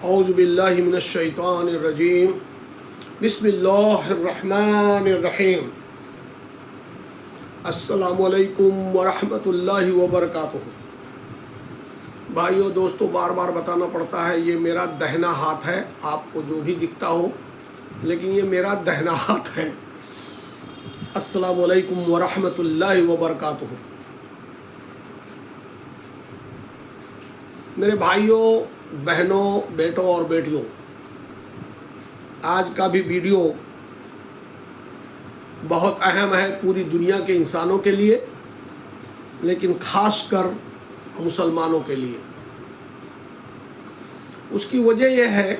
اعوذ باللہ من الشیطان الرجیم بسم اللہ الرحمن الرحیم السلام علیکم ورحمۃ اللہ وبرکاتہ۔ بھائیو دوستو، بار بار بتانا پڑتا ہے، یہ میرا دہنا ہاتھ ہے، آپ کو جو بھی دکھتا ہو لیکن یہ میرا دہنا ہاتھ ہے۔ السلام علیکم ورحمۃ اللہ وبرکاتہ۔ میرے بھائیوں، بہنوں، بیٹوں اور بیٹیوں، آج کا بھی ویڈیو بہت اہم ہے پوری دنیا کے انسانوں کے لیے، لیکن خاص کر مسلمانوں کے لیے۔ اس کی وجہ یہ ہے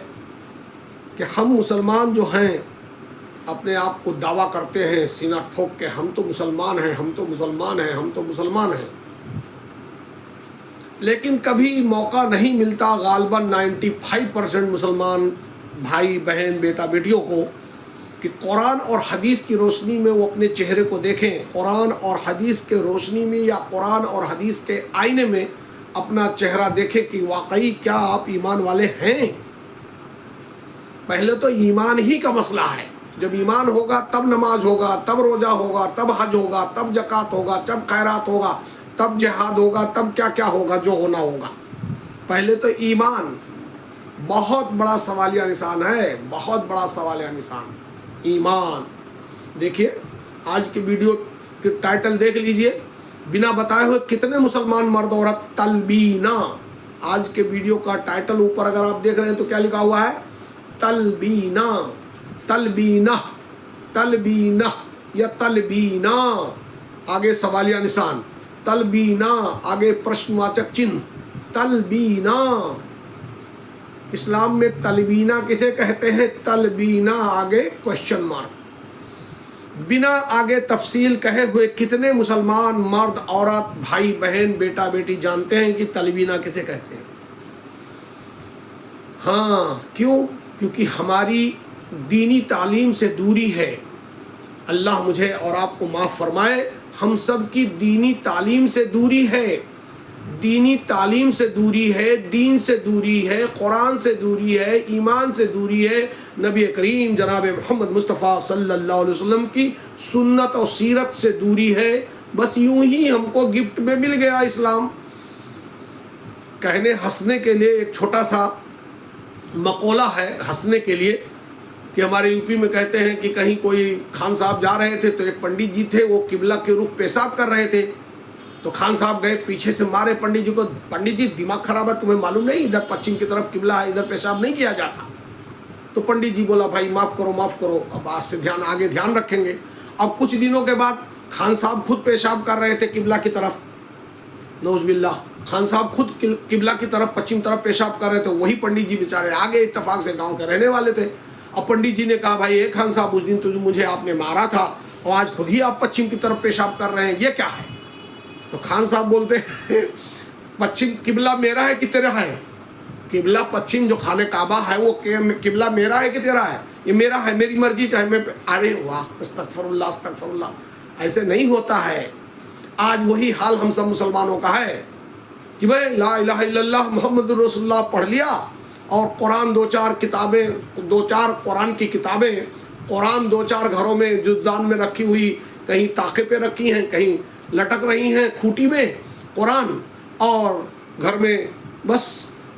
کہ ہم مسلمان جو ہیں اپنے آپ کو دعویٰ کرتے ہیں سینہ ٹھوک کے، ہم تو مسلمان ہیں، ہم تو مسلمان ہیں، ہم تو مسلمان ہیں، لیکن کبھی موقع نہیں ملتا غالباً 95% مسلمان بھائی بہن بیٹا بیٹیوں کو کہ قرآن اور حدیث کی روشنی میں وہ اپنے چہرے کو دیکھیں، قرآن اور حدیث کے روشنی میں یا قرآن اور حدیث کے آئینے میں اپنا چہرہ دیکھیں کہ واقعی کیا آپ ایمان والے ہیں۔ پہلے تو ایمان ہی کا مسئلہ ہے، جب ایمان ہوگا تب نماز ہوگا، تب روزہ ہوگا، تب حج ہوگا، تب زکوٰۃ ہوگا، تب خیرات ہوگا، تب جہاد ہوگا، تب کیا کیا ہوگا جو ہونا ہوگا۔ پہلے تو ایمان بہت بڑا سوالیہ نشان ہے، بہت بڑا سوالیہ نشان ایمان۔ دیکھیے آج کی ویڈیو کی ٹائٹل دیکھ لیجئے، بنا بتائے ہوئے کتنے مسلمان مرد عورت تلبینہ۔ آج کے ویڈیو کا ٹائٹل اوپر اگر آپ دیکھ رہے ہیں تو کیا لکھا ہوا ہے؟ تلبینہ، تلبینہ، تلبینہ یا تلبینہ، آگے سوالیہ نشان، تلبینہ آگے پرشن واچک چنھ، تلبینہ۔ اسلام میں تلبینہ کسے کہتے ہیں؟ تلبینہ آگے کوشچن مارک۔ بنا آگے تفصیل کہے ہوئے کتنے مسلمان مرد عورت بھائی بہن بیٹا بیٹی جانتے ہیں کہ تلبینہ کسے کہتے ہیں؟ ہاں، کیوں؟ کیونکہ ہماری دینی تعلیم سے دوری ہے۔ اللہ مجھے اور آپ کو معاف فرمائے، ہم سب کی دینی تعلیم سے دوری ہے، دینی تعلیم سے دوری ہے، دین سے دوری ہے، قرآن سے دوری ہے، ایمان سے دوری ہے، نبی کریم جناب محمد مصطفیٰ صلی اللہ علیہ وسلم کی سنت اور سیرت سے دوری ہے۔ بس یوں ہی ہم کو گفٹ میں مل گیا اسلام۔ کہنے ہنسنے کے لیے ایک چھوٹا سا مقولہ ہے، ہنسنے کے لیے، کہ ہمارے یوپی میں کہتے ہیں کہ کہیں کوئی خان صاحب جا رہے تھے تو ایک پنڈت جی تھے، وہ قبلہ کے رخ پیشاب کر رہے تھے، تو خان صاحب گئے پیچھے سے مارے پنڈت جی کو، پنڈت جی دماغ خراب ہے، تمہیں معلوم نہیں ادھر پچھم کی طرف قبلہ ہے، ادھر پیشاب نہیں کیا جاتا؟ تو پنڈت جی بولا بھائی معاف کرو معاف کرو، اب آج سے آگے دھیان رکھیں گے۔ اب کچھ دنوں کے بعد خان صاحب خود پیشاب کر رہے تھے قبلہ کی طرف، نعوذ باللہ، خان صاحب خود قبلہ کی طرف پچھم طرف پیشاب کر رہے تھے، وہی پنڈت جی بیچارے آگے اتفاق سے گاؤں کے رہنے والے تھے۔ اب پنڈت جی نے کہا بھائی اے خان صاحب، اس دن تو مجھے آپ نے مارا تھا اور آج خود ہی آپ پچھم کی طرف پیشاب کر رہے ہیں، یہ کیا ہے؟ تو خان صاحب بولتے ہیں پچھم قبلہ میرا ہے کہ تیرا ہے؟ قبلہ پچھم جو خانہ کعبہ ہے وہ قبلہ میرا ہے کہ تیرا ہے؟ یہ میرا ہے، میری مرضی، چاہے میں ارے واہ، استغفر اللہ استغفر اللہ۔ ایسے نہیں ہوتا ہے۔ آج وہی حال ہم سب مسلمانوں کا ہے کہ بھائی لا الہ الا اللہ محمد رسول اللہ پڑھ لیا، اور قرآن دو چار کتابیں، دو چار قرآن کی کتابیں، قرآن دو چار گھروں میں جزدان میں رکھی ہوئی، کہیں طاقے پہ رکھی ہیں، کہیں لٹک رہی ہیں کھوٹی میں قرآن، اور گھر میں بس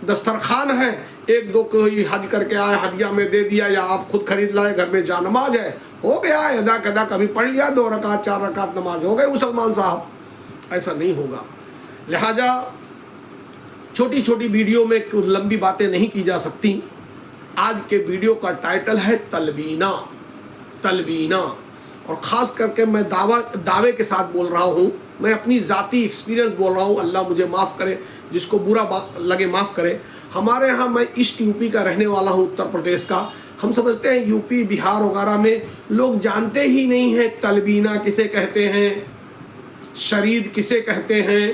دسترخوان ہے، ایک دو کوئی حج کر کے آئے ہدیہ میں دے دیا، یا آپ خود خرید لائے، گھر میں جا نماز ہے، ہو گیا ادا کدا کبھی پڑھ لیا، 2 رکعت 4 رکعت نماز، ہو گئے مسلمان صاحب۔ ایسا نہیں ہوگا۔ لہٰذا چھوٹی چھوٹی ویڈیو میں لمبی باتیں نہیں کی جا سکتی۔ آج کے ویڈیو کا ٹائٹل ہے تلبینہ، تلبینہ، اور خاص کر کے میں دعوے کے ساتھ بول رہا ہوں، میں اپنی ذاتی ایکسپیرینس بول رہا ہوں، اللہ مجھے معاف کرے، جس کو برا لگے معاف کرے۔ ہمارے ہاں، میں ایسٹ یوپی کا رہنے والا ہوں، اتر پردیش کا، ہم سمجھتے ہیں یوپی بہار وغیرہ میں لوگ جانتے ہی نہیں ہیں تلبینہ کسے کہتے ہیں، شرید کسے کہتے ہیں،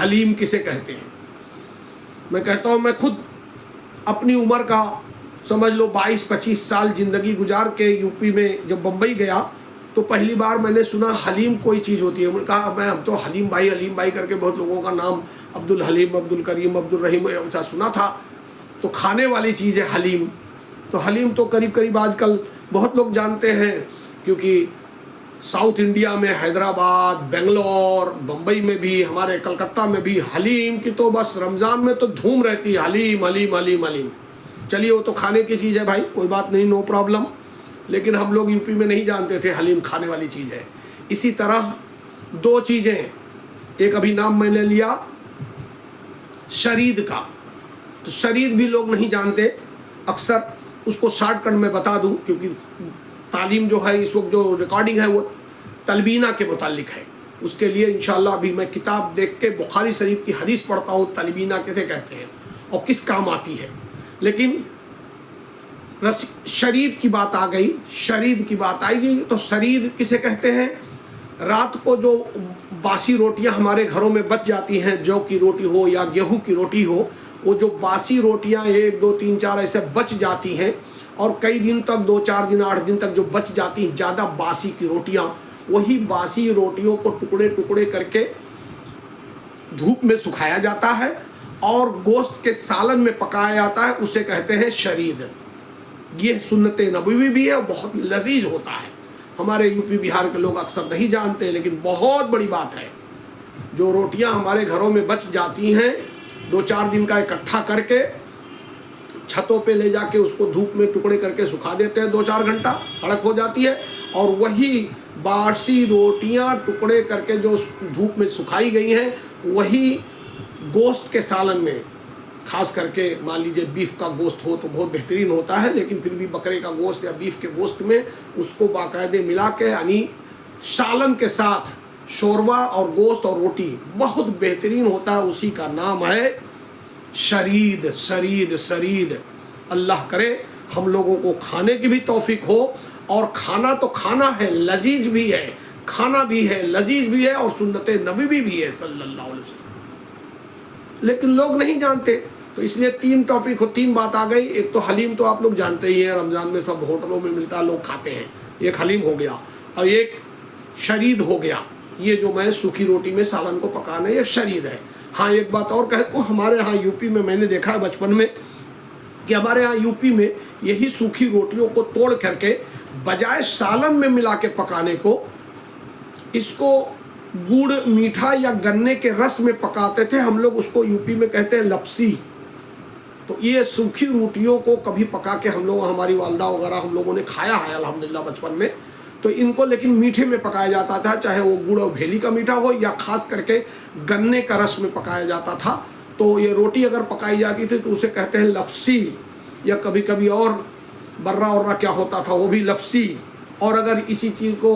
حلیم کسے کہتے ہیں۔ میں کہتا ہوں، میں خود اپنی عمر کا سمجھ لو 22-25 سال زندگی گزار کے یوپی میں جب بمبئی گیا تو پہلی بار میں نے سنا حلیم کوئی چیز ہوتی ہے۔ میں نے کہا میں اب تو حلیم بھائی کر کے بہت لوگوں کا نام عبد الحلیم، عبد الکریم، عبد الرحیم ایسا سنا تھا، تو کھانے والی چیز ہے حلیم. تو حلیم تو قریب قریب آج کل بہت لوگ جانتے ہیں، کیونکہ ساؤتھ انڈیا میں حیدرآباد، بنگلور، بمبئی میں بھی، ہمارے کلکتہ میں بھی حلیم کی تو بس رمضان میں تو دھوم رہتی ہے، حلیم حلیم حلیم حلیم. چلیے وہ تو کھانے کی چیز ہے بھائی، کوئی بات نہیں، نو پرابلم. لیکن ہم لوگ یو پی میں نہیں جانتے تھے حلیم کھانے والی چیز ہے. اسی طرح دو چیزیں، ایک ابھی نام میں نے لیا شرید کا، تو شرید بھی لوگ نہیں جانتے اکثر. اس کو شارٹ کٹ میں بتا دوں، کیونکہ تعلیم جو ہے اس وقت جو ریکارڈنگ ہے وہ تلبینہ کے متعلق ہے. اس کے لیے انشاءاللہ ابھی میں کتاب دیکھ کے بخاری شریف کی حدیث پڑھتا ہوں، تلبینہ کسے کہتے ہیں اور کس کام آتی ہے. لیکن شرید کی بات آ گئی، شرید کی بات آئے گی تو شرید کسے کہتے ہیں؟ رات کو جو باسی روٹیاں ہمارے گھروں میں بچ جاتی ہیں، جو کی روٹی ہو یا گیہوں کی روٹی ہو، وہ جو باسی روٹیاں 1 2 3 4 ایسے بچ جاتی ہیں، اور کئی دن تک 2 4 دن 8 دن تک جو بچ جاتی ہیں زیادہ باسی کی روٹیاں، وہی باسی روٹیوں کو ٹکڑے ٹکڑے کر کے دھوپ میں سکھایا جاتا ہے اور گوشت کے سالن میں پکایا جاتا ہے، اسے کہتے ہیں شرید. یہ سنت نبوی بھی ہے اور بہت لذیذ ہوتا ہے. ہمارے یو پی بہار کے لوگ اکثر نہیں جانتے، لیکن بہت بڑی بات ہے. جو روٹیاں ہمارے گھروں میں بچ جاتی ہیں 2 4 دن کا اکٹھا کر کے چھتوں پہ لے جا کے اس کو دھوپ میں ٹکڑے کر کے سکھا دیتے ہیں 2 4 گھنٹہ، کڑک ہو جاتی ہے، اور وہی باسی روٹیاں ٹکڑے کر کے جو دھوپ میں سکھائی گئی ہیں، وہی گوشت کے سالن میں، خاص کر کے مان لیجیے بیف کا گوشت ہو تو بہت بہترین ہوتا ہے، لیکن پھر بھی بکرے کا گوشت یا بیف کے گوشت میں اس کو باقاعدے ملا کے، یعنی سالن کے ساتھ شوربہ اور گوشت اور روٹی بہت بہترین ہوتا ہے. اسی کا نام ہے شرید. شرید شرید. اللہ کرے ہم لوگوں کو کھانے کی بھی توفیق ہو، اور کھانا تو کھانا ہے، لذیذ بھی ہے، کھانا بھی ہے، لذیذ بھی ہے، اور سنت نبوی بھی ہے صلی اللہ علیہ وسلم. لیکن لوگ نہیں جانتے، تو اس لیے 3 ٹاپک 3 بات آ گئی. ایک تو حلیم تو آپ لوگ جانتے ہی ہیں، رمضان میں سب ہوٹلوں میں ملتا ہے، لوگ کھاتے ہیں، ایک حلیم ہو گیا، اور ایک شرید ہو گیا. یہ جو میں سوکھی روٹی میں سالن کو پکانا، یہ شرید ہے. ہاں ایک بات اور کہہ دوں، ہمارے ہاں یو پی میں نے دیکھا ہے بچپن میں کہ ہمارے ہاں یو پی میں یہی سوکھی روٹیوں کو توڑ کر کے بجائے سالن میں ملا کے پکانے کو، اس کو گڑ میٹھا یا گنے کے رس میں پکاتے تھے. ہم لوگ اس کو یو پی میں کہتے ہیں لپسی. تو یہ سوکھی روٹیوں کو کبھی پکا کے ہم لوگ، ہماری والدہ وغیرہ ہم لوگوں نے کھایا ہے الحمدللہ بچپن میں. تو ان کو لیکن میٹھے میں پکایا جاتا تھا، چاہے وہ گڑ اور بھیلی کا میٹھا ہو یا خاص کر کے گنے کا رس میں پکایا جاتا تھا. تو یہ روٹی اگر پکائی جاتی تھی تو اسے کہتے ہیں لپسی، یا کبھی کبھی اور برا کیا ہوتا تھا وہ بھی لپسی. اور اگر اسی چیز کو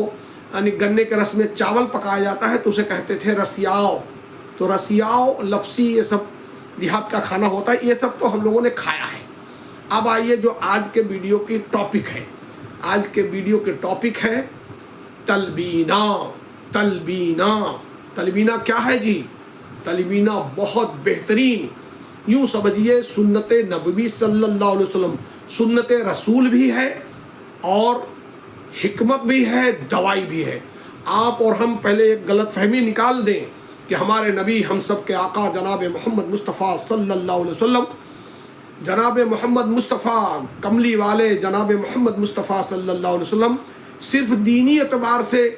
یعنی گنے کے رس میں چاول پکایا جاتا ہے تو اسے کہتے تھے رسیاؤ. تو رسیاؤ، لپسی، یہ سب دیہات کا کھانا ہوتا ہے. یہ سب تو ہم لوگوں نے کھایا ہے. اب آئیے جو آج کے ویڈیو کی ٹاپک ہے. آج کے ویڈیو کے ٹاپک ہے تلبینہ. تلبینہ. تلبینہ کیا ہے جی؟ تلبینہ بہت بہترین، یوں سمجھیے سنت نبوی صلی اللہ علیہ وسلم، سنت رسول بھی ہے اور حکمت بھی ہے، دوائی بھی ہے. آپ اور ہم پہلے ایک غلط فہمی نکال دیں کہ ہمارے نبی، ہم سب کے آقا جناب محمد مصطفیٰ صلی اللہ علیہ وسلم، جناب محمد مصطفیٰ کملی والے جناب محمد مصطفیٰ صلی اللہ علیہ وسلم صرف دینی اعتبار سے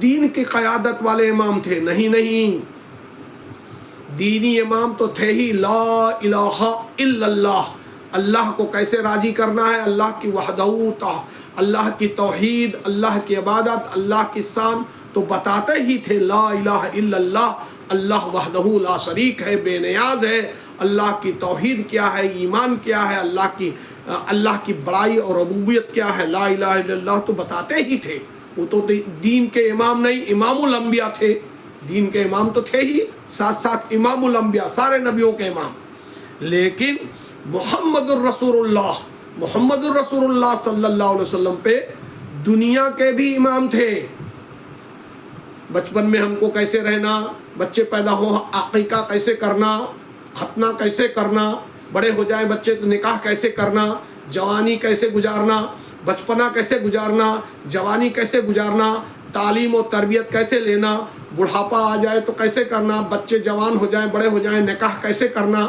دین کی قیادت والے امام تھے. نہیں، دینی امام تو تھے ہی. لا الہ الا اللہ، اللہ کو کیسے راضی کرنا ہے، اللہ کی وحدت، اللہ کی توحید، اللہ کی عبادت، اللہ کی شان تو بتاتے ہی تھے. لا الہ الا اللہ، اللہ وحدہ لا شریک ہے، بے نیاز ہے. اللہ کی توحید کیا ہے، ایمان کیا ہے، اللہ کی بڑائی اور ربوبیت کیا ہے، لا الہ الا اللہ تو بتاتے ہی تھے. وہ تو دین کے امام نہیں، امام الانبیاء تھے. دین کے امام تو تھے ہی، ساتھ ساتھ امام الانبیاء، سارے نبیوں کے امام. لیکن محمد الرسول اللہ، محمد الرسول اللہ صلی اللہ علیہ وسلم پہ دنیا کے بھی امام تھے. بچپن میں ہم کو کیسے رہنا، بچے پیدا ہو عقیقہ کیسے کرنا، ختنہ کیسے کرنا، بڑے ہو جائیں بچے تو نکاح کیسے کرنا، جوانی کیسے گزارنا، بچپنا کیسے گزارنا، جوانی کیسے گزارنا، تعلیم و تربیت کیسے لینا، بڑھاپا آ جائے تو کیسے کرنا، بچے جوان ہو جائیں بڑے ہو جائیں نکاح کیسے کرنا،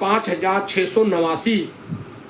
5689।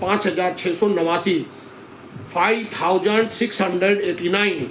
5689, 5689।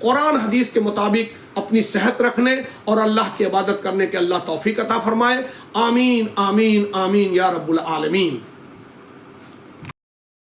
قرآن حدیث کے مطابق اپنی صحت رکھنے اور اللہ کی عبادت کرنے کے اللہ توفیق عطا فرمائے. آمین آمین آمین یا رب العالمین.